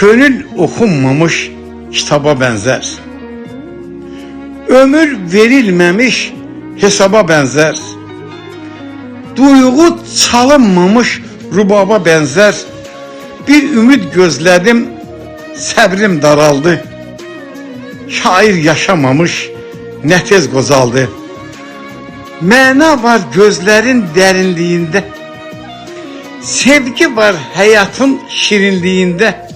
Könül okunmamış kitaba benzer. Ömür verilmemiş hesaba benzer. Duygu çalınmamış rubaba benzer. Bir ümit gözledim, səbrim daraldı. Şair yaşamamış, ne tez qozaldı. Məna var gözlerin derinliğinde. Sevgi var hayatın şirinliğinde.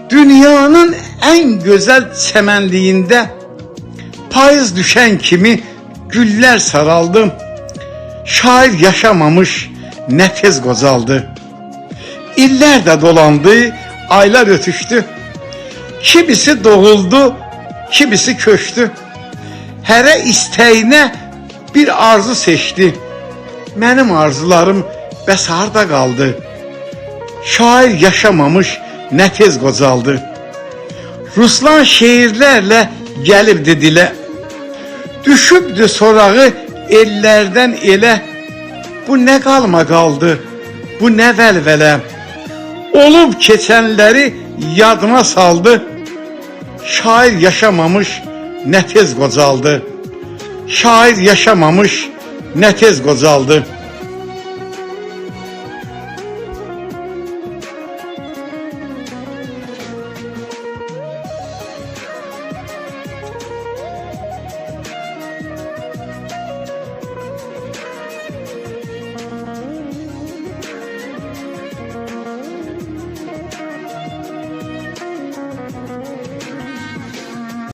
Dünyanın en güzel çemenliğinde. Payız düşen kimi güller saraldı. Şair yaşamamış, ne tez qozaldı. İller de dolandı, aylar ötüştü. Kimisi doğuldu, kimisi köştü. Hərə istəyinə bir arzu seçti. Mənim arzularım bəs harda qaldı? Şair yaşamamış, ne tez qocaldı. Ruslan şeirlərlə gəlibdi dilə. Düşübdü sorağı ellərdən elə. Bu ne qalma qaldı, bu ne vəlvələ. Olub keçənləri yadına saldı. Şair yaşamamış, ne tez qocaldı. Şair yaşamamış, ne tez qocaldı.